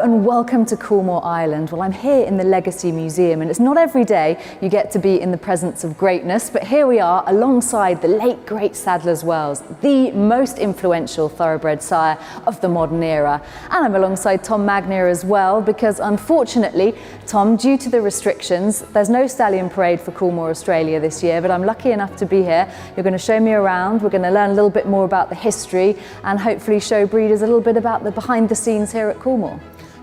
and welcome to Coolmore Island. Well, I'm here in the Legacy Museum, and it's not every day you get to be in the presence of greatness, but here we are alongside the late great Sadler's Wells, the most influential thoroughbred sire of the modern era. And I'm alongside Tom Magna as well, because unfortunately, Tom, due to the restrictions, there's no stallion parade for Coolmore, Australia this year, but I'm lucky enough to be here. You're going to show me around, we're going to learn a little bit more about the history and hopefully show breeders a little bit about the behind the scenes here at Coolmore.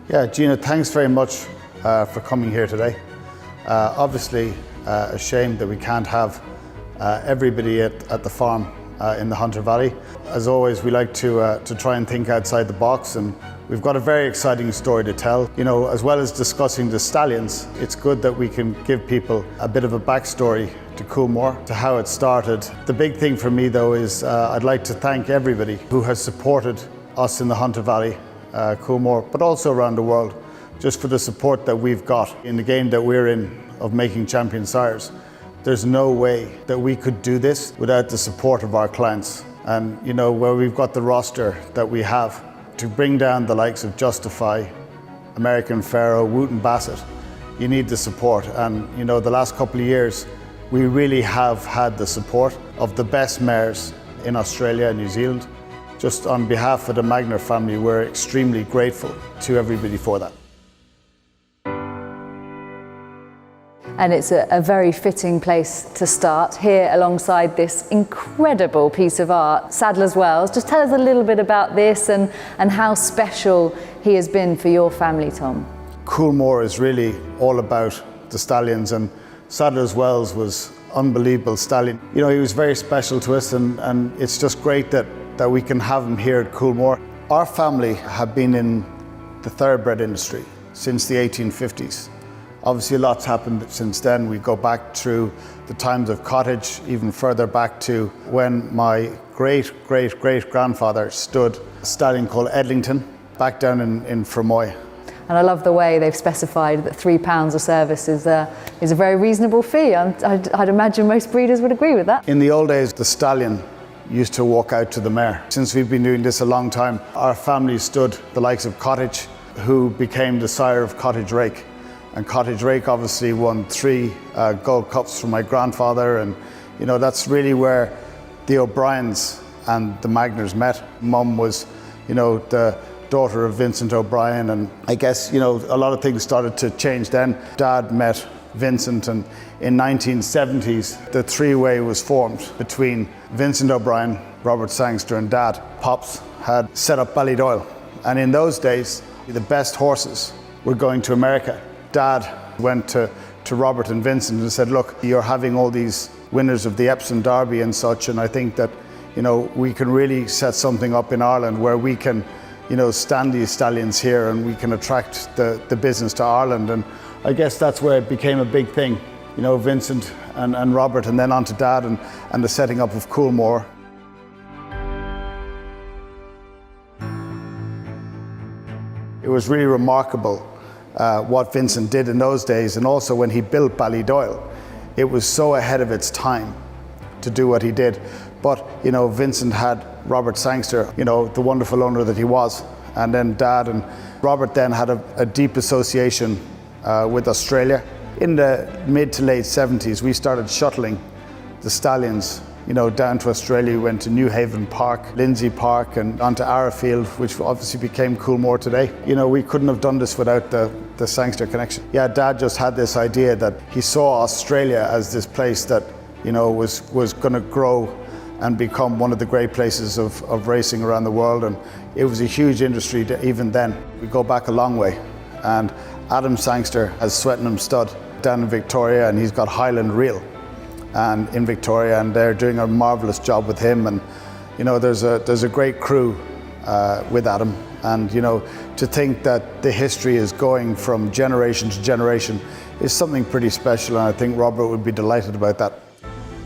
Yeah, Gina, thanks very much for coming here today. Obviously, a shame that we can't have everybody at the farm in the Hunter Valley. As always, we like to try and think outside the box, and we've got a very exciting story to tell. You know, as well as discussing the stallions, it's good that we can give people a bit of a backstory to Coolmore, to how it started. The big thing for me though is I'd like to thank everybody who has supported us in the Hunter Valley, Coolmore, but also around the world, just for the support that we've got in the game that we're in of making champion sires. There's no way that we could do this without the support of our clients. And you know, where we've got the roster that we have, to bring down the likes of Justify, American Pharoah, Wootton, Bassett, you need the support. And you know, the last couple of years, we really have had the support of the best mares in Australia and New Zealand. Just on behalf of the Magna family, we're extremely grateful to everybody for that. And it's a very fitting place to start here alongside this incredible piece of art, Sadler's Wells. Just tell us a little bit about this and how special he has been for your family, Tom. Coolmore is really all about the stallions, and Sadler's Wells was unbelievable stallion. You know, he was very special to us, and it's just great that we can have him here at Coolmore. Our family have been in the thoroughbred industry since the 1850s. Obviously, a lot's happened since then. We go back through the times of cottage, even further back to when my great-great-great-grandfather stood a stallion called Edlington back down in Fermoy. And I love the way they've specified that £3 a service is a very reasonable fee. I'd imagine most breeders would agree with that. In the old days, the stallion used to walk out to the mare. Since we've been doing this a long time, our family stood the likes of Cottage, who became the sire of Cottage Rake. And Cottage Rake obviously won 3 Gold Cups from my grandfather, and you know, that's really where the O'Briens and the Magners met. Mum was, you know, the daughter of Vincent O'Brien, and I guess, you know, a lot of things started to change then. Dad met Vincent, and in 1970s, the three-way was formed between Vincent O'Brien, Robert Sangster and Dad. Pops had set up Ballydoyle, and in those days, the best horses were going to America. Dad went to Robert and Vincent and said, look, you're having all these winners of the Epsom Derby and such, and I think that, you know, we can really set something up in Ireland where we can, you know, stand these stallions here and we can attract the business to Ireland. And I guess that's where it became a big thing. You know, Vincent and Robert, and then on to Dad and the setting up of Coolmore. It was really remarkable what Vincent did in those days, and also when he built Ballydoyle. It was so ahead of its time to do what he did. But, you know, Vincent had Robert Sangster, you know, the wonderful owner that he was, and then Dad and Robert then had a deep association with Australia. In the mid to late 70s, we started shuttling the stallions, you know, down to Australia. We went to New Haven Park, Lindsay Park, and onto Arrowfield, which obviously became Coolmore today. You know, we couldn't have done this without the Sangster connection. Yeah, Dad just had this idea that he saw Australia as this place that, you know, was going to grow and become one of the great places of racing around the world. And it was a huge industry even then. We go back a long way. And Adam Sangster has Swettenham Stud down in Victoria, and he's got Highland Reel and in Victoria, and they're doing a marvelous job with him. And you know, there's a great crew with Adam, and you know, to think that the history is going from generation to generation is something pretty special, and I think Robert would be delighted about that.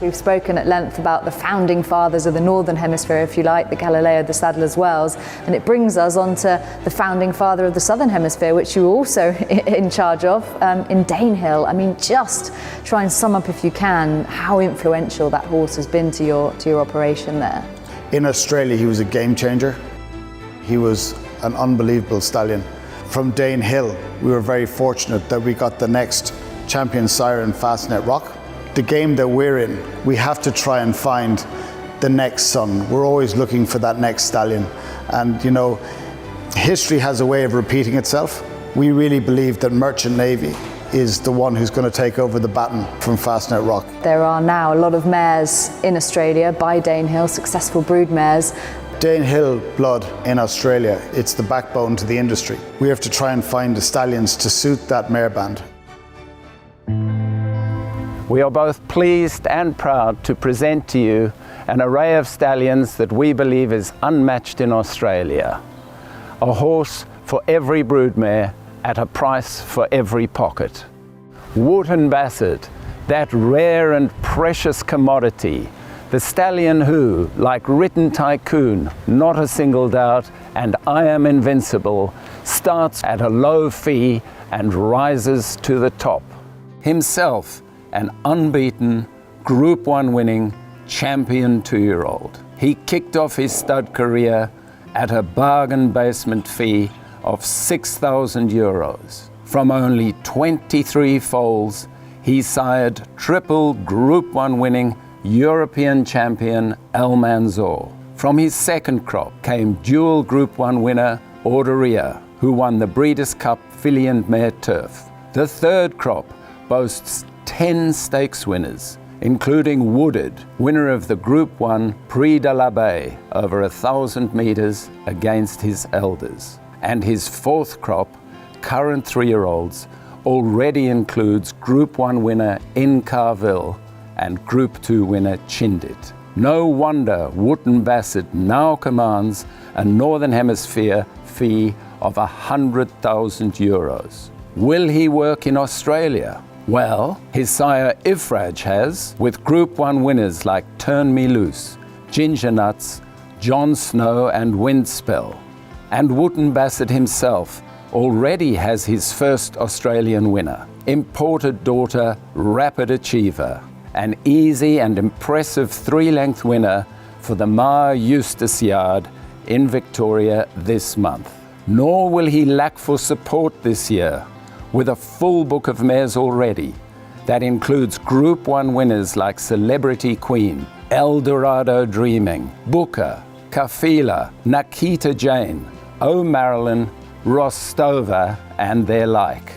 We've spoken at length about the founding fathers of the Northern Hemisphere, if you like, the Galileo, the Sadler's Wells, and it brings us on to the founding father of the Southern Hemisphere, which you were also in charge of, in Danehill. I mean, just try and sum up, if you can, how influential that horse has been to your operation there. In Australia, he was a game changer. He was an unbelievable stallion. from Danehill, we were very fortunate that we got the next champion sire in Fastnet Rock. The game that we're in, we have to try and find the next son. We're always looking for that next stallion. And you know, history has a way of repeating itself. We really believe that Merchant Navy is the one who's going to take over the baton from Fastnet Rock. There are now a lot of mares in Australia by Danehill, successful brood mares. Danehill blood in Australia, it's the backbone to the industry. We have to try and find the stallions to suit that mare band. We are both pleased and proud to present to you an array of stallions that we believe is unmatched in Australia. A horse for every broodmare at a price for every pocket. Wootton Bassett, that rare and precious commodity, the stallion who, like written tycoon, not a single doubt, and I am invincible, starts at a low fee and rises to the top. Himself an unbeaten, Group 1 winning champion 2-year-old. He kicked off his stud career at a bargain basement fee of €6,000. From only 23 foals, he sired triple Group 1 winning European champion El Manzor. From his second crop came dual Group 1 winner Orderia, who won the Breeders' Cup filly and mare turf. The third crop boasts 10 stakes winners, including Wooded, winner of the Group 1 Prix de la Baie over 1,000 metres against his elders. And his fourth crop, current 3-year-olds, already includes Group 1 winner In Carville and Group 2 winner Chindit. No wonder Wootton Bassett now commands a Northern Hemisphere fee of €100,000. Will he work in Australia? Well, his sire Ifraj has, with Group 1 winners like Turn Me Loose, Ginger Nuts, Jon Snow and Windspell. And Wootton Bassett himself already has his first Australian winner, imported daughter Rapid Achiever, an easy and impressive 3-length winner for the Mar Eustace Yard in Victoria this month. Nor will he lack for support this year, with a full book of mares already that includes Group 1 winners like Celebrity Queen, El Dorado Dreaming, Booker, Kafila, Nakita Jane, O Marilyn, Rostova and their like.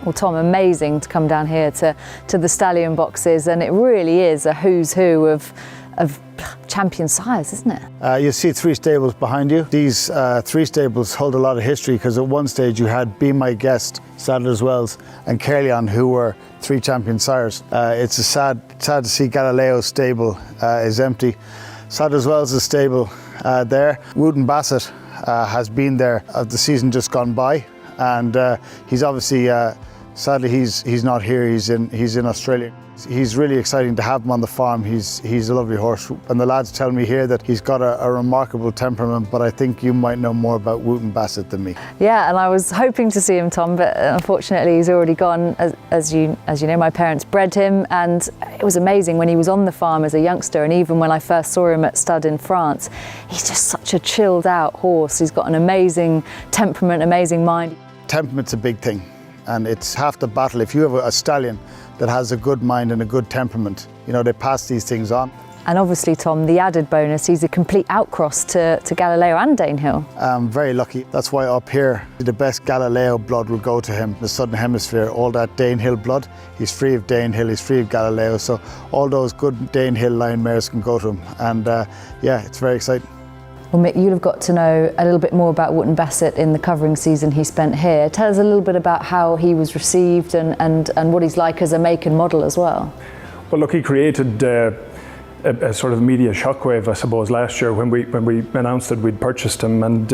Well, Tom, amazing to come down here to the stallion boxes, and it really is a who's who of champion sires, isn't it? You see 3 stables behind you. These 3 stables hold a lot of history because at one stage you had Be My Guest, Sadler's Wells and Calyx, who were 3 champion sires. It's sad to see Galileo's stable is empty. Sadler's Wells' stable there. Wootton Bassett has been there the season just gone by, and he's obviously sadly he's not here. He's in Australia. He's really exciting to have him on the farm. He's a lovely horse, and the lads tell me here that he's got a remarkable temperament, but I think you might know more about Wootton Bassett than me. Yeah, and I was hoping to see him, Tom, but unfortunately he's already gone. As you know, my parents bred him, and it was amazing when he was on the farm as a youngster, and even when I first saw him at stud in France. He's just such a chilled out horse. He's got an amazing temperament, amazing mind. Temperament's a big thing, and it's half the battle. If you have a stallion that has a good mind and a good temperament, you know, they pass these things on. And obviously, Tom, the added bonus, he's a complete outcross to Galileo and Danehill. I'm very lucky. That's why up here, the best Galileo blood will go to him. The Southern Hemisphere, all that Danehill blood, he's free of Danehill, he's free of Galileo. So all those good Danehill line mares can go to him. And yeah, it's very exciting. Well, Mick, you'll have got to know a little bit more about Wootton Bassett in the covering season he spent here. Tell us a little bit about how he was received and what he's like as a make and model as well. Well, look, he created a sort of media shockwave, I suppose, last year when we announced that we'd purchased him. And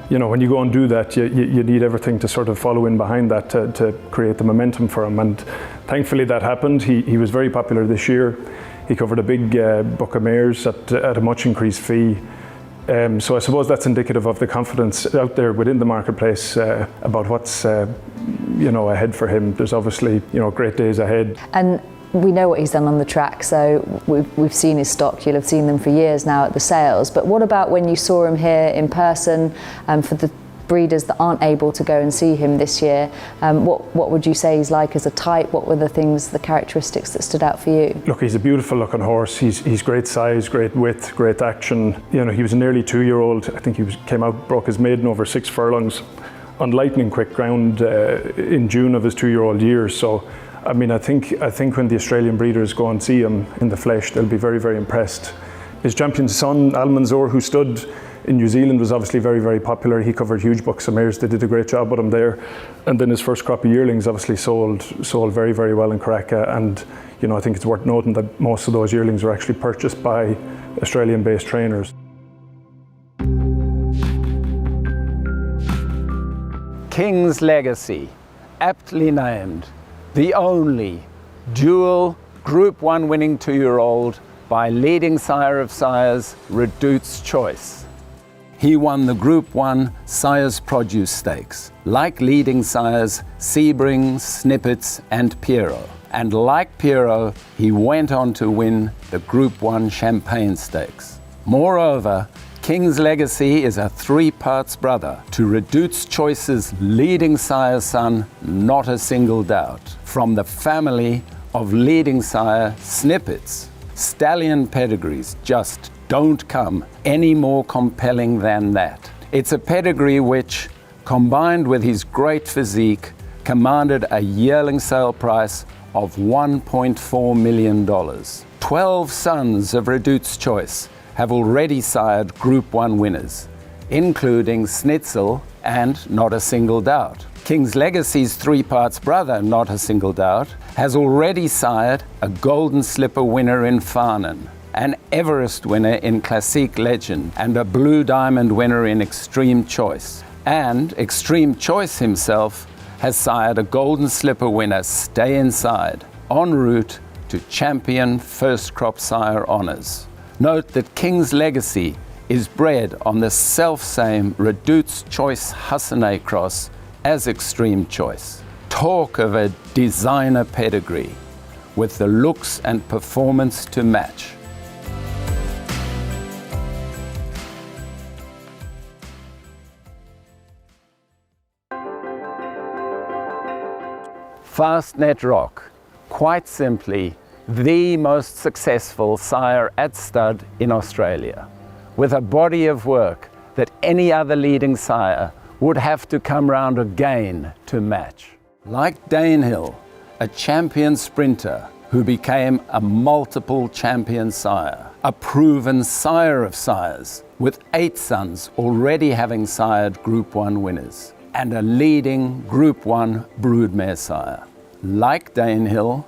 you know, when you go and do that, you need everything to sort of follow in behind that to create the momentum for him. And thankfully that happened. He was very popular this year. He covered a big book of mares at a much increased fee. So I suppose that's indicative of the confidence out there within the marketplace about what's you know, ahead for him. There's obviously, you know, great days ahead. And we know what he's done on the track, so we've seen his stock. You'll have seen them for years now at the sales. But what about when you saw him here in person for the breeders that aren't able to go and see him this year, what would you say he's like as a type? What were the characteristics that stood out for you? Look, he's a beautiful looking horse. He's great size, great width, great action. You know, he was a nearly 2-year-old. I think came out, broke his maiden over 6 furlongs on lightning quick ground in June of his 2-year-old year. So, I mean, I think when the Australian breeders go and see him in the flesh, they'll be very, very impressed. His champion's son, Almanzor, who stood in New Zealand, was obviously very, very popular. He covered huge bucks of mares. They did a great job with him there. And then his first crop of yearlings obviously sold very, very well in Karaka. And, you know, I think it's worth noting that most of those yearlings were actually purchased by Australian-based trainers. King's Legacy, aptly named, the only dual Group 1 winning 2-year-old by leading sire of sires, Redute's Choice. He won the Group 1 Sires Produce Stakes, like leading sires Sebring, Snippets and Pierro. And like Pierro, he went on to win the Group 1 Champagne Stakes. Moreover, King's Legacy is a 3-parts brother to Redute's Choice's leading sire's son, Not a Single Doubt, from the family of leading sire Snippets. Stallion pedigrees just don't come any more compelling than that. It's a pedigree which, combined with his great physique, commanded a yearling sale price of $1.4 million. 12 sons of Redute's Choice have already sired Group 1 winners, including Snitzel and Not a Single Doubt. King's Legacy's 3-parts brother, Not a Single Doubt, has already sired a Golden Slipper winner in Farnan, an Everest winner in Classique Legend, and a Blue Diamond winner in Extreme Choice. And Extreme Choice himself has sired a Golden Slipper winner, Stay Inside, en route to champion first crop sire honours. Note that King's Legacy is bred on the self-same Redute's Choice Hassanay cross as Extreme Choice. Talk of a designer pedigree with the looks and performance to match. Fastnet Rock, quite simply, the most successful sire at stud in Australia, with a body of work that any other leading sire would have to come round again to match. Like Danehill, a champion sprinter who became a multiple champion sire, a proven sire of sires, with 8 sons already having sired Group 1 winners, and a leading Group 1 broodmare sire. Like Danehill,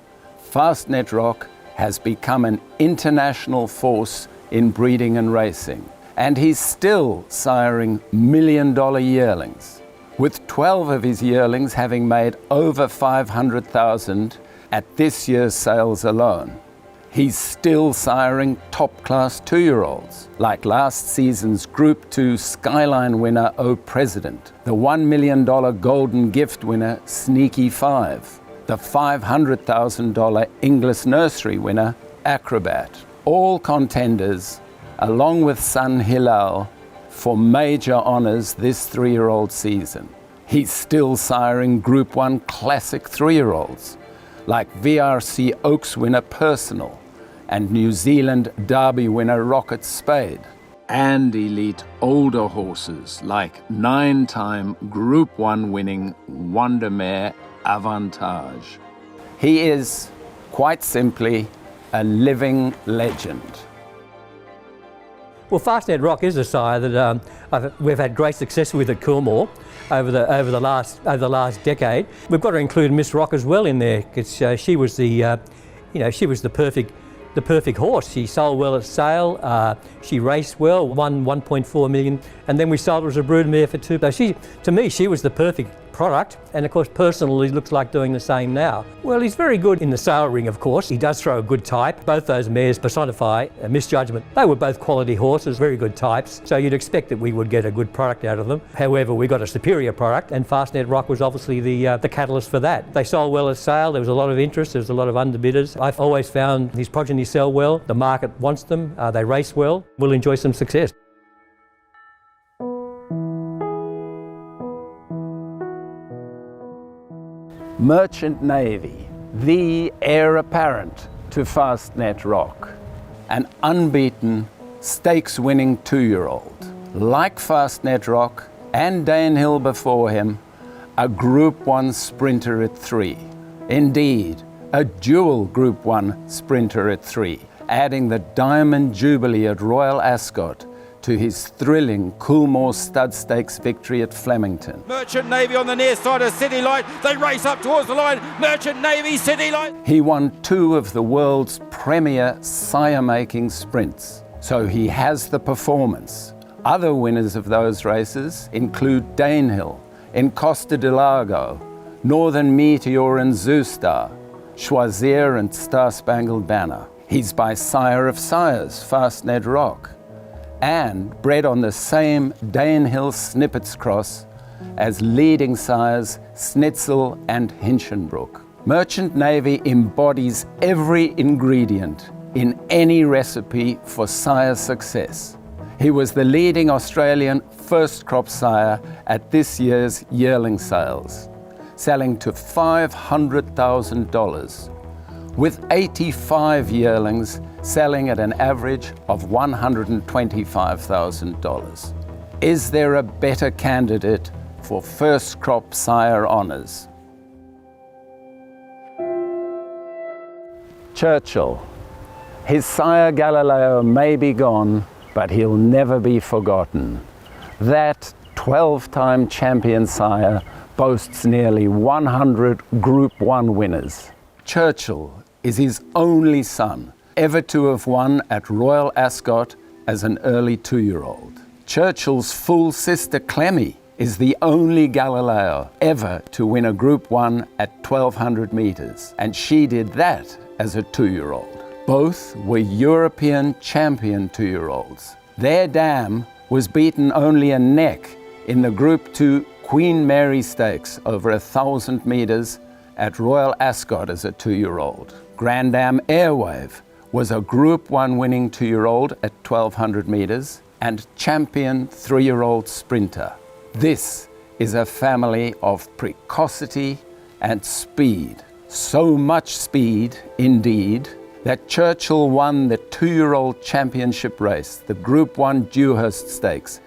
Fastnet Rock has become an international force in breeding and racing, and he's still siring million-dollar yearlings, with 12 of his yearlings having made over $500,000 at this year's sales alone. He's still siring top-class 2-year-olds, like last season's Group 2 Skyline winner, O President, the $1 million Golden Gift winner, Sneaky 5, the $500,000 Inglis Nursery winner, Acrobat. All contenders, along with son Hilal, for major honours this 3-year-old season. He's still siring Group 1 classic 3-year-olds, like VRC Oaks winner Personal and New Zealand Derby winner Rocket Spade, and elite older horses like 9-time Group 1 winning Wonder Mare Avantage. He is, quite simply, a living legend. Well, Fastnet Rock is a sire that we've had great success with at Coolmore over the last decade. We've got to include Miss Rock as well in there, because she was the perfect horse. She sold well at sale. She raced well, won 1.4 million, and then we sold her as a broodmare for 2. So to me, she was the perfect product, and of course Personal, he looks like doing the same now. Well, he's very good in the sale ring, of course. He does throw a good type. Both those mares personify a misjudgment. They were both quality horses, very good types, so you'd expect that we would get a good product out of them. However, we got a superior product, and Fastnet Rock was obviously the catalyst for that. They sold well at sale. There was a lot of interest. There was a lot of underbidders. I've always found his progeny sell well. The market wants them. They race well. We'll enjoy some success. Merchant Navy, the heir apparent to Fastnet Rock, an unbeaten, stakes-winning 2-year-old. Like Fastnet Rock and Danehill before him, a Group 1 sprinter at 3. Indeed, a dual Group 1 sprinter at 3, adding the Diamond Jubilee at Royal Ascot to his thrilling Coolmore Stud Stakes victory at Flemington. Merchant Navy on the near side of City Light. They race up towards the line. Merchant Navy, City Light. He won 2 of the world's premier sire-making sprints, so he has the performance. Other winners of those races include Danehill, Encosta de Lago, Northern Meteor and Zoostar, Choisir and Star Spangled Banner. He's by Sire of Sires, Fastnet Rock, and bred on the same Danehill Snippets cross as leading sires Snitzel and Hinchinbrook. Merchant Navy embodies every ingredient in any recipe for sire success. He was the leading Australian first crop sire at this year's yearling sales, selling to $500,000, with 85 yearlings selling at an average of $125,000. Is there a better candidate for first crop sire honours? Churchill. His sire Galileo may be gone, but he'll never be forgotten. That 12-time champion sire boasts nearly 100 Group 1 winners. Churchill is his only son ever to have won at Royal Ascot as an early 2-year-old. Churchill's full sister Clemmy is the only Galileo ever to win a Group 1 at 1,200 metres, and she did that as a 2-year-old. Both were European champion 2-year-olds. Their dam was beaten only a neck in the Group 2 Queen Mary Stakes over 1,000 metres at Royal Ascot as a 2-year-old. Grand Dam Airwave was a Group 1 winning 2-year-old at 1,200 metres and champion 3-year-old sprinter. This is a family of precocity and speed. So much speed, indeed, that Churchill won the 2-year-old championship race, the Group 1 Dewhurst Stakes,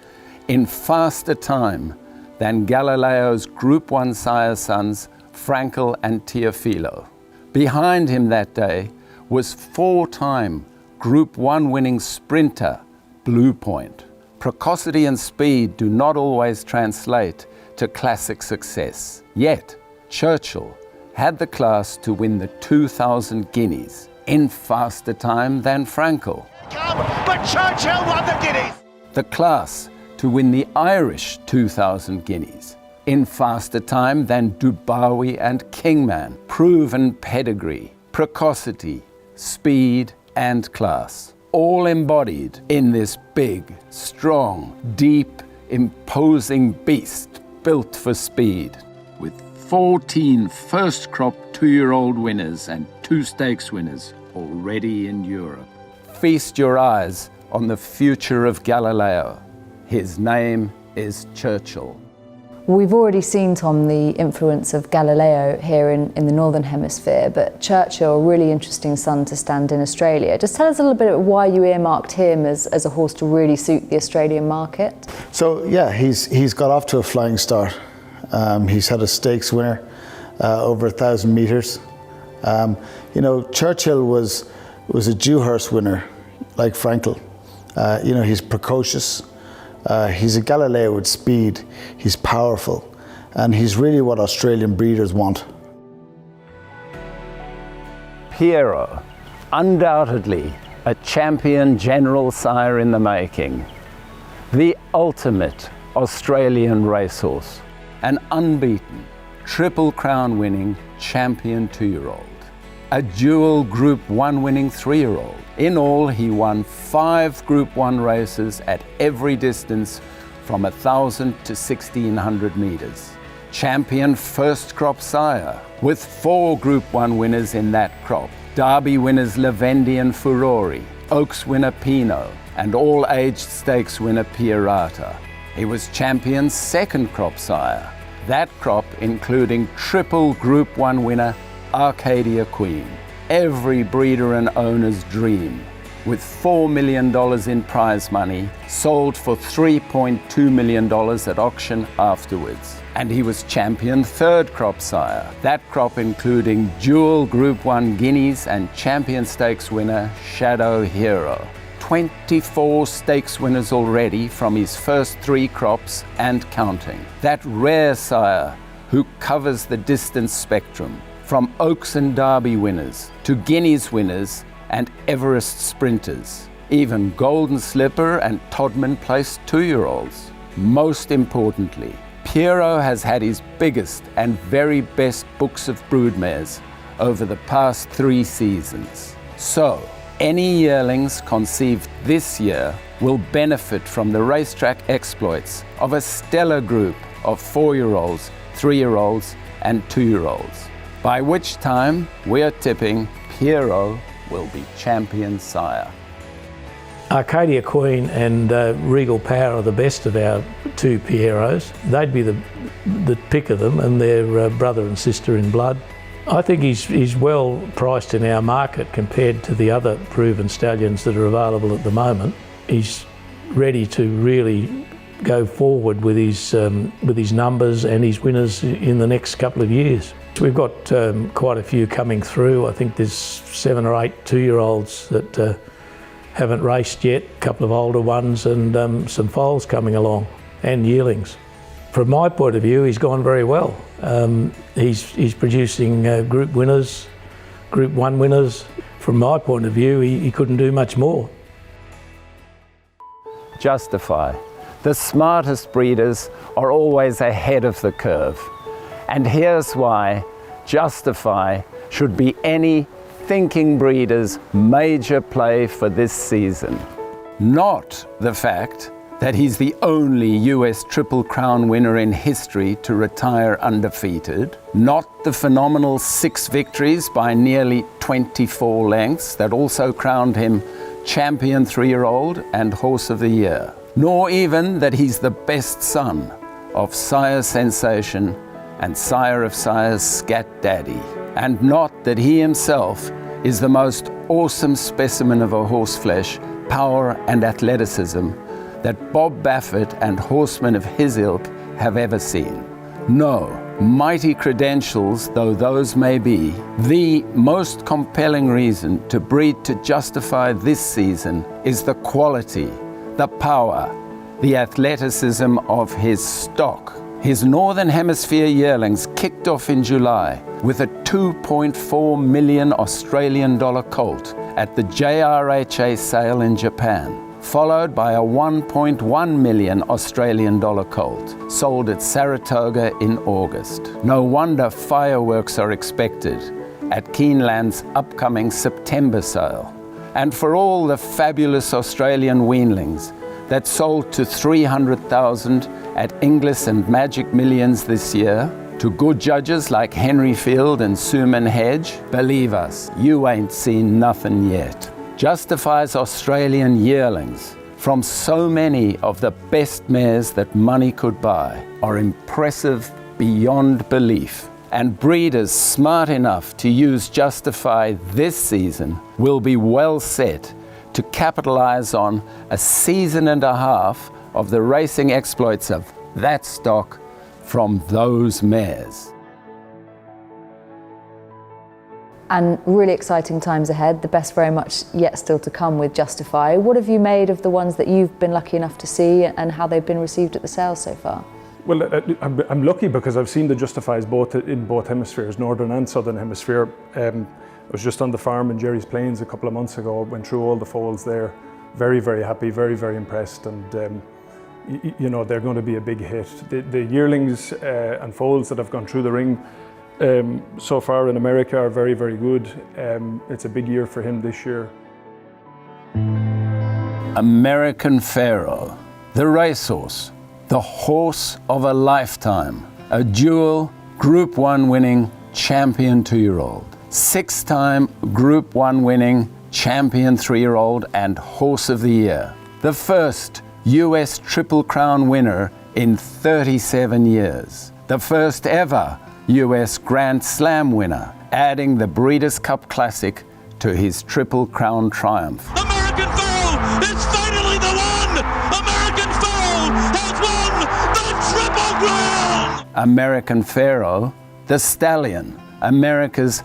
in faster time than Galileo's Group 1 sire sons Frankel and Teofilo. Behind him that day was 4-time Group 1 winning sprinter Blue Point. Precocity and speed do not always translate to classic success. Yet, Churchill had the class to win the 2,000 guineas in faster time than Frankel. But Churchill won the guineas. The class to win the Irish 2,000 guineas in faster time than Dubawi and Kingman. Proven pedigree, precocity, speed and class, all embodied in this big, strong, deep, imposing beast built for speed, with 14 first crop 2-year-old winners and 2 stakes winners already in Europe. Feast your eyes on the future of Galileo. His name is Churchill. We've already seen, Tom, the influence of Galileo here in the Northern Hemisphere, but Churchill, a really interesting son to stand in Australia. Just tell us a little bit about why you earmarked him as a horse to really suit the Australian market. So yeah, he's got off to a flying start. He's had a stakes winner over 1,000 metres. You know, Churchill was a Dewhurst winner, like Frankel. You know, he's precocious. He's a Galileo with speed. He's powerful, and he's really what Australian breeders want. Pierro, undoubtedly a champion general sire in the making. The ultimate Australian racehorse. An unbeaten, Triple Crown winning champion 2-year-old. A dual Group 1 winning 3-year-old. In all, he won 5 Group 1 races at every distance from 1,000 to 1,600 metres. Champion first crop sire, with 4 Group 1 winners in that crop. Derby winners Lavendi and Furori, Oaks winner Pino, and all-aged stakes winner Pierrata. He was champion's second crop sire. That crop including triple Group 1 winner Arcadia Queen. Every breeder and owner's dream, with $4 million in prize money, sold for $3.2 million at auction afterwards. And he was champion third crop sire. That crop including dual Group 1 guineas and champion stakes winner Shadow Hero. 24 stakes winners already from his first 3 crops and counting. That rare sire who covers the distance spectrum, from Oaks and Derby winners to Guineas winners and Everest sprinters, even Golden Slipper and Todman placed 2-year-olds. Most importantly, Pierro has had his biggest and very best books of broodmares over the past 3 seasons. So, any yearlings conceived this year will benefit from the racetrack exploits of a stellar group of 4-year-olds, 3-year-olds and 2-year-olds. By which time we're tipping Pierro will be champion sire. Arcadia Queen and Regal Power are the best of our 2 Pierros. They'd be the pick of them, and they're brother and sister in blood. I think he's well priced in our market compared to the other proven stallions that are available at the moment. He's ready to really go forward with his numbers and his winners in the next couple of years. We've got quite a few coming through. I think there's 7 or 8 2-year-olds that haven't raced yet, a couple of older ones, and some foals coming along, and yearlings. From my point of view, he's gone very well. He's producing Group winners, Group 1 winners. From my point of view, he couldn't do much more. Justify. The smartest breeders are always ahead of the curve. And here's why Justify should be any thinking breeder's major play for this season. Not the fact that he's the only US Triple Crown winner in history to retire undefeated. Not the phenomenal 6 victories by nearly 24 lengths that also crowned him champion 3-year-old and horse of the year. Nor even that he's the best son of Sire Sensation and Sire of Sires Scat Daddy. And not that he himself is the most awesome specimen of a horseflesh, power and athleticism that Bob Baffett and horsemen of his ilk have ever seen. No, mighty credentials though those may be, the most compelling reason to breed to Justify this season is the quality, the power, the athleticism of his stock. His Northern Hemisphere yearlings kicked off in July with a 2.4 million Australian dollar colt at the JRHA sale in Japan, followed by a 1.1 million Australian dollar colt sold at Saratoga in August. No wonder fireworks are expected at Keeneland's upcoming September sale. And for all the fabulous Australian weanlings that sold to 300,000 at Inglis and Magic Millions this year, to good judges like Henry Field and Suman Hedge, believe us, you ain't seen nothing yet. Justify's Australian yearlings, from so many of the best mares that money could buy, are impressive beyond belief. And breeders smart enough to use Justify this season will be well set to capitalize on a season and a half of the racing exploits of that stock from those mares. And really exciting times ahead, the best very much yet still to come with Justify. What have you made of the ones that you've been lucky enough to see and how they've been received at the sales so far? Well, I'm lucky because I've seen the Justifies in both hemispheres, Northern and Southern Hemisphere. I was just on the farm in Jerry's Plains a couple of months ago, went through all the foals there. Very, very happy, very, very impressed, and you know, they're going to be a big hit. The yearlings and foals that have gone through the ring so far in America are very, very good. It's a big year for him this year. American Pharoah, the racehorse, the horse of a lifetime, a dual Group 1 winning champion 2-year-old, 6-time Group 1 winning champion 3-year-old and horse of the year, the first US Triple Crown winner in 37 years, the first ever US Grand Slam winner, adding the Breeders' Cup Classic to his Triple Crown triumph. American Pharoah is finally the one! American Pharoah has won the Triple Crown! American Pharoah, the Stallion, America's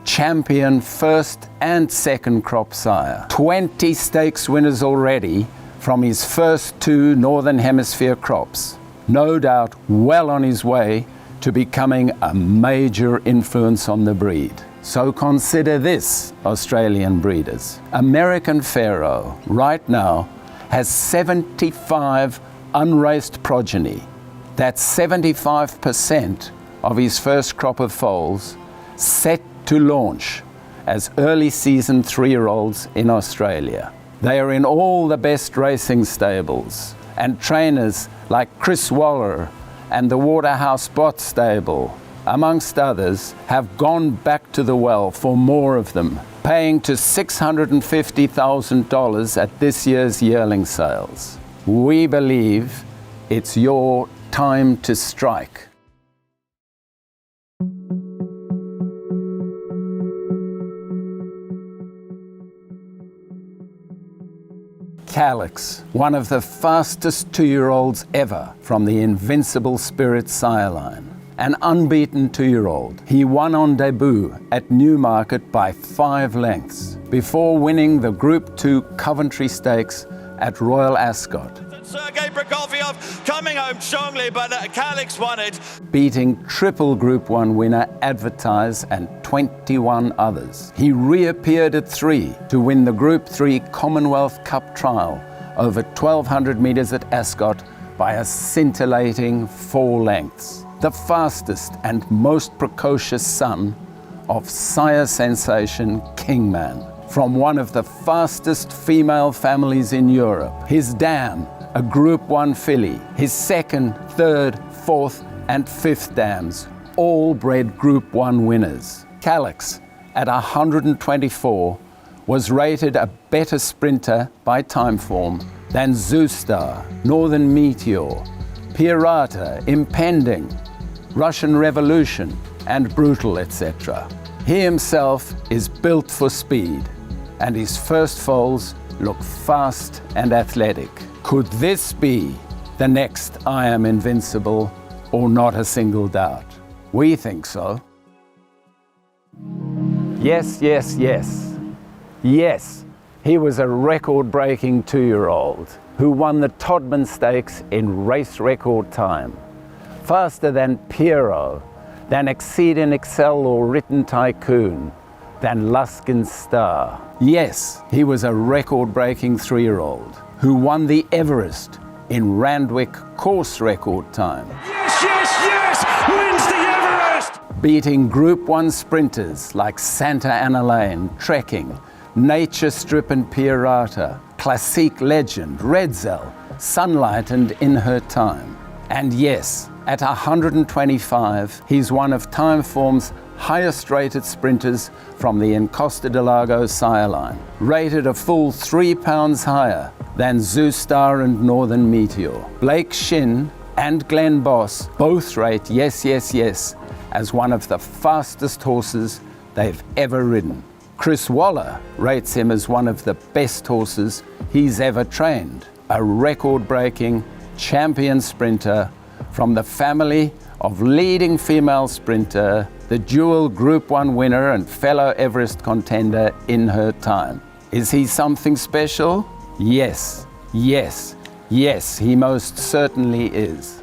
champion first and second crop sire. 20 stakes winners already from his first 2 Northern Hemisphere crops. No doubt well on his way to becoming a major influence on the breed. So consider this, Australian breeders. American Pharoah right now has 75 unraced progeny. That's 75% of his first crop of foals set to launch as early season 3-year-olds in Australia. They are in all the best racing stables, and trainers like Chris Waller and the Waterhouse Bott stable, amongst others, have gone back to the well for more of them, paying to $650,000 at this year's yearling sales. We believe it's your time to strike. Calyx, one of the fastest 2-year-olds ever from the Invincible Spirit sire line. An unbeaten 2-year-old, he won on debut at Newmarket by 5 lengths before winning the Group 2 Coventry Stakes at Royal Ascot. Sergei Prokofiev coming home strongly, but Calyx won it. Beating triple Group 1 winner Advertise and 21 others. He reappeared at 3 to win the Group 3 Commonwealth Cup trial over 1,200 metres at Ascot by a scintillating 4 lengths. The fastest and most precocious son of sire sensation Kingman, from one of the fastest female families in Europe. His dam, a Group 1 filly, his 2nd, 3rd, 4th and 5th dams, all bred Group 1 winners. Calyx, at 124, was rated a better sprinter by Timeform than Zoustar, Northern Meteor, Pirata, Impending, Russian Revolution and Brutal, etc. He himself is built for speed, and his first foals look fast and athletic. Could this be the next I Am Invincible, or not a single doubt? We think so. Yes, yes, yes. Yes, he was a record-breaking 2-year-old who won the Todman Stakes in race record time. Faster than Pierro, than Exceed and Excel or Written Tycoon, than Luskin's Star. Yes, he was a record-breaking 3-year-old who won the Everest in Randwick course record time. Yes, yes, yes! Wins the Everest! Beating Group 1 sprinters like Santa Ana Lane, Trekking, Nature Strip and Pirata, Classique Legend, Redzel, Sunlight and In Her Time. And yes, at 125, he's one of Timeform's highest rated sprinters from the Encosta de Lago sire line, rated a full 3 pounds higher than Zoustar and Northern Meteor. Blake Shin and Glenn Boss both rate Yes, Yes, Yes as one of the fastest horses they've ever ridden. Chris Waller rates him as one of the best horses he's ever trained, a record-breaking champion sprinter from the family of leading female sprinter, the dual Group 1 winner and fellow Everest contender In Her Time. Is he something special? Yes, yes, yes, he most certainly is.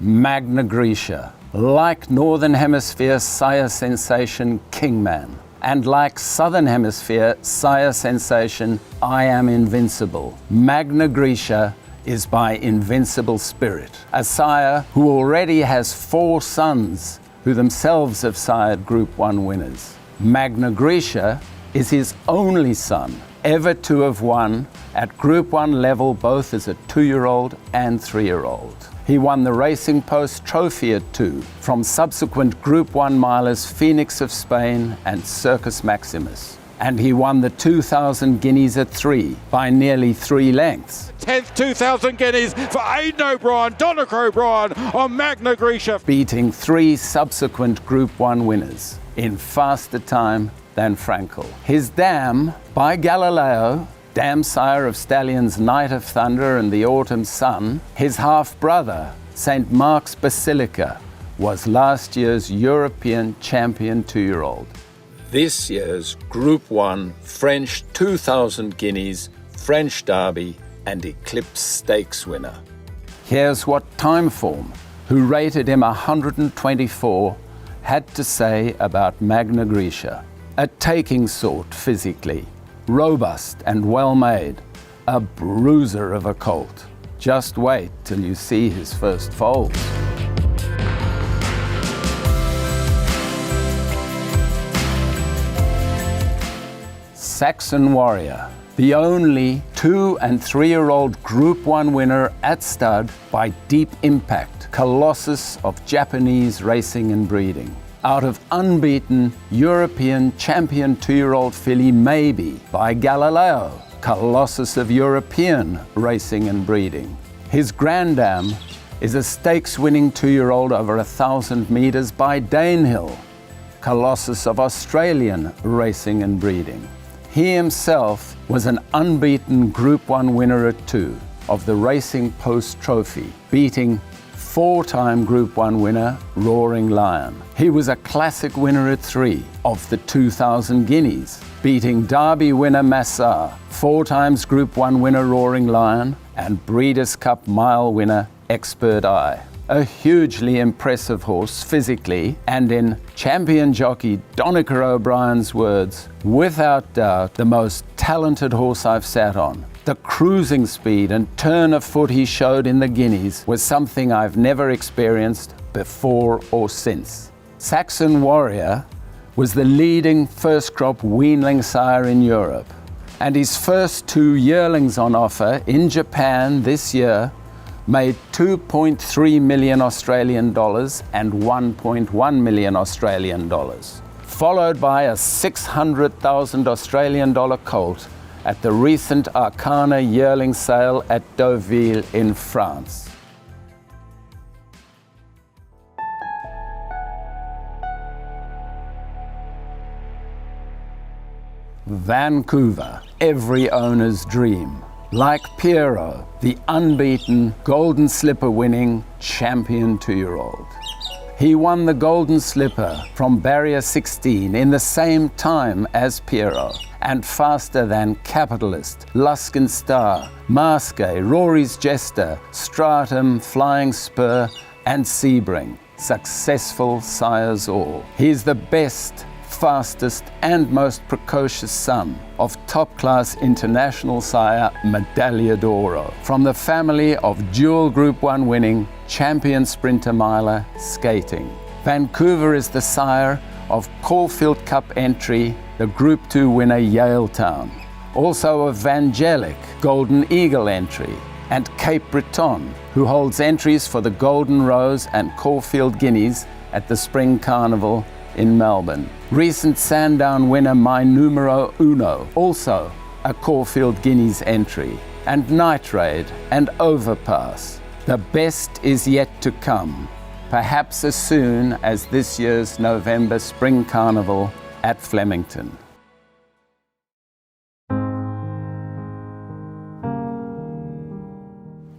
Magna Grecia, like Northern Hemisphere sire sensation Kingman, and like Southern Hemisphere sire sensation I Am Invincible, Magna Grecia is by Invincible Spirit, a sire who already has 4 sons who themselves have sired Group 1 winners. Magna Grecia is his only son ever to have won at Group 1 level both as a 2-year-old and 3-year-old. He won the Racing Post Trophy at 2 from subsequent Group 1 milers Phoenix of Spain and Circus Maximus. and he won the 2,000 guineas at 3 by nearly 3 lengths. 10th 2,000 guineas for Aidan O'Brien, Donnacha O'Brien on Magna Grecia. Beating 3 subsequent Group 1 winners in faster time than Frankel. His dam, by Galileo, dam sire of Stallion's Night of Thunder and the Autumn Sun, his half-brother, St. Mark's Basilica, was last year's European champion 2-year-old. This year's Group 1 French 2,000 guineas, French Derby and Eclipse Stakes winner. Here's what Timeform, who rated him 124, had to say about Magna Grecia. A taking sort physically, robust and well-made, a bruiser of a colt. Just wait till you see his first foals. Saxon Warrior, the only 2- and 3-year-old Group 1 winner at stud by Deep Impact, colossus of Japanese racing and breeding. Out of unbeaten European champion 2-year-old filly Maybe by Galileo, colossus of European racing and breeding. His grandam is a stakes-winning 2-year-old over 1,000 metres by Danehill, colossus of Australian racing and breeding. He himself was an unbeaten Group 1 winner at 2 of the Racing Post Trophy, beating 4-time Group 1 winner Roaring Lion. He was a classic winner at 3 of the 2,000 guineas, beating Derby winner Massar, 4 times Group 1 winner Roaring Lion, and Breeders' Cup Mile winner Expert Eye. A hugely impressive horse physically, and in champion jockey Donnacha O'Brien's words, without doubt the most talented horse I've sat on. The cruising speed and turn of foot he showed in the Guineas was something I've never experienced before or since. Saxon Warrior was the leading first crop weanling sire in Europe, and his first 2 yearlings on offer in Japan this year made 2.3 million Australian dollars and 1.1 million Australian dollars, followed by a 600,000 Australian dollar colt at the recent Arcana yearling sale at Deauville in France. Vancouver, every owner's dream. Like Pierro, the unbeaten Golden Slipper winning champion 2-year-old. He won the Golden Slipper from barrier 16 in the same time as Pierro, and faster than Capitalist, Luskin Star, Masque, Rory's Jester, Stratum, Flying Spur, and Sebring. Successful sires all. He's the best, fastest and most precocious son of top-class international sire Medaglia d'Oro from the family of dual Group 1 winning champion sprinter miler skating. Vancouver is the sire of Caulfield Cup entry, the Group 2 winner Yaletown, also of Vangelic Golden Eagle entry, and Cape Breton, who holds entries for the Golden Rose and Caulfield Guineas at the Spring Carnival in Melbourne. Recent Sandown winner My Numero Uno, also a Caulfield Guineas entry, and Night Raid and Overpass. The best is yet to come, perhaps as soon as this year's November Spring Carnival at Flemington.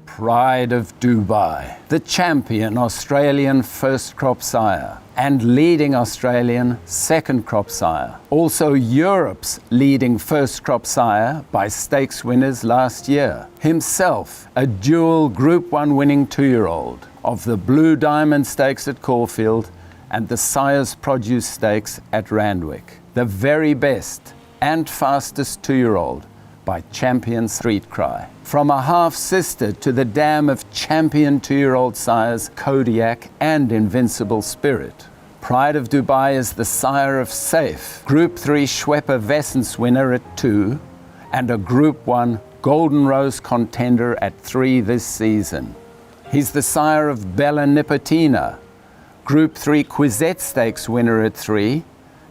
Pride of Dubai, the champion Australian first crop sire and leading Australian second crop sire. Also Europe's leading first crop sire by stakes winners last year. Himself a dual Group 1 winning 2-year-old of the Blue Diamond Stakes at Caulfield and the Sires Produce Stakes at Randwick. The very best and fastest 2-year-old by Champion Street Cry. From a half-sister to the dam of champion 2-year-old sires Kodiak and Invincible Spirit. Pride of Dubai is the sire of Safe, Group 3 Schwepper Vessens winner at 2, and a Group 1 Golden Rose contender at 3 this season. He's the sire of Bella Nipotina, Group 3 Quizette Stakes winner at 3,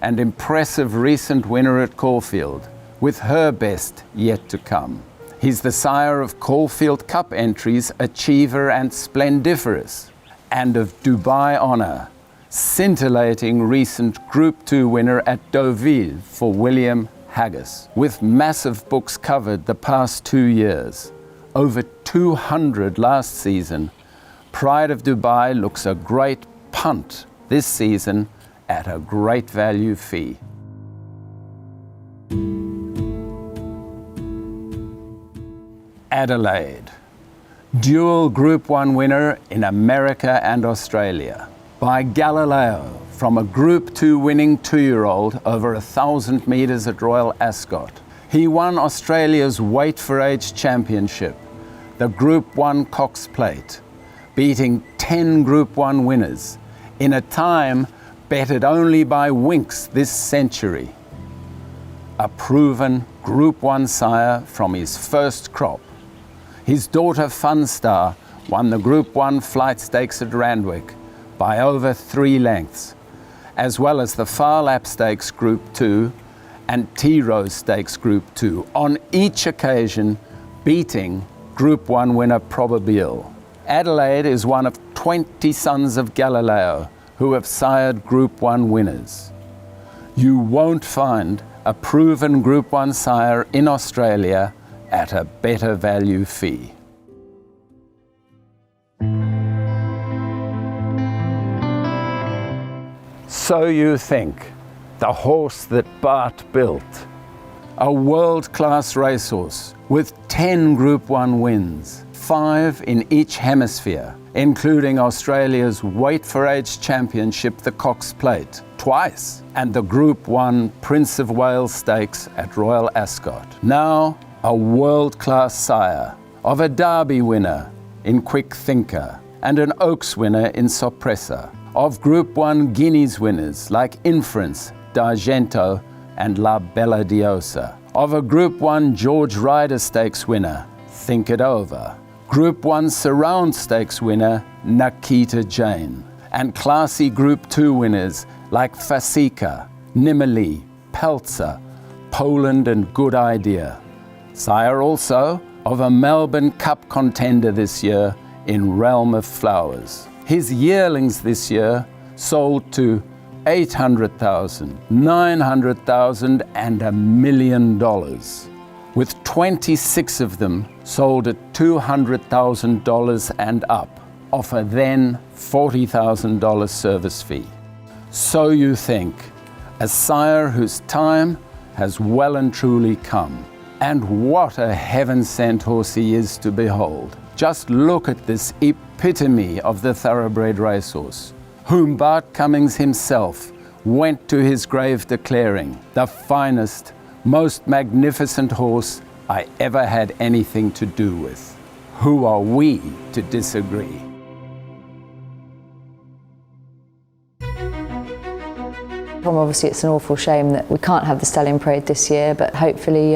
and impressive recent winner at Caulfield, with her best yet to come. He's the sire of Caulfield Cup entries Achiever and Splendiferous, and of Dubai Honour, scintillating recent Group 2 winner at Deauville for William Haggis, with massive books covered the past 2 years. Over 200 last season, Pride of Dubai looks a great punt this season at a great value fee. Adelaide, dual Group 1 winner in America and Australia. By Galileo, from a Group 2 winning 2-year-old over 1,000 metres at Royal Ascot. He won Australia's Weight for Age Championship, the Group 1 Cox Plate, beating 10 Group 1 winners in a time bettered only by Winks this century. A proven Group 1 sire from his first crop. His daughter Funstar won the Group 1 Flight Stakes at Randwick by over 3 lengths, as well as the Far Lap Stakes Group 2 and T-Rose Stakes Group 2, on each occasion beating Group 1 winner Probabile. Adelaide is one of 20 sons of Galileo who have sired Group 1 winners. You won't find a proven Group 1 sire in Australia at a better value fee. So You Think, the horse that Bart built. A world-class racehorse with 10 Group 1 wins, 5 in each hemisphere, including Australia's Weight for Age Championship, the Cox Plate, twice, and the Group 1 Prince of Wales Stakes at Royal Ascot. Now, a world-class sire of a Derby winner in Quick Thinker and an Oaks winner in Soppressor, of Group 1 Guineas winners like Inference, D'Argento and La Bella Diosa, of a Group 1 George Ryder Stakes winner, Think It Over, Group 1 Surround Stakes winner, Nikita Jane, and classy Group 2 winners like Fasika, Nimali, Peltzer, Poland and Good Idea. Sire also of a Melbourne Cup contender this year in Realm of Flowers. His yearlings this year sold to $800,000, $900,000 and $1 million, with 26 of them sold at $200,000 and up, off a then $40,000 service fee. So You Think, a sire whose time has well and truly come. And what a heaven-sent horse he is to behold. Just look at this epitome of the thoroughbred racehorse, whom Bart Cummings himself went to his grave declaring, the finest, most magnificent horse I ever had anything to do with. Who are we to disagree? Obviously it's an awful shame that we can't have the Stallion Parade this year, but hopefully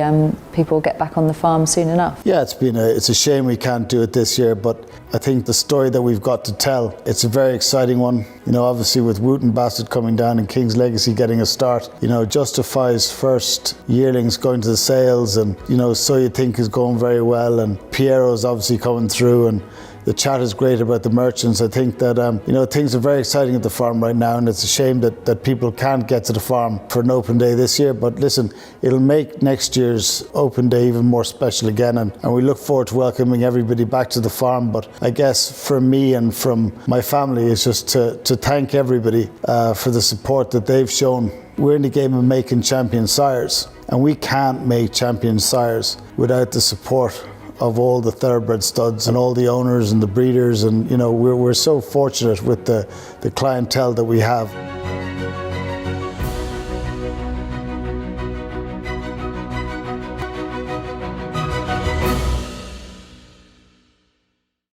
people will get back on the farm soon enough. Yeah, it's a shame we can't do it this year, but I think the story that we've got to tell, it's a very exciting one. You know, obviously with Wootton, Bassett coming down and King's Legacy getting a start, you know, Justify's first yearlings going to the sales, and, you know, So You Think is going very well, and Pierro's obviously coming through, and the chat is great about the merchants. I think that, you know, things are very exciting at the farm right now, and it's a shame that people can't get to the farm for an open day this year. But listen, it'll make next year's open day even more special again, and we look forward to welcoming everybody back to the farm. But I guess from me and from my family is just to thank everybody for the support that they've shown. We're in the game of making champion sires, and we can't make champion sires without the support of all the thoroughbred studs and all the owners and the breeders, and you know, we're so fortunate with the clientele that we have.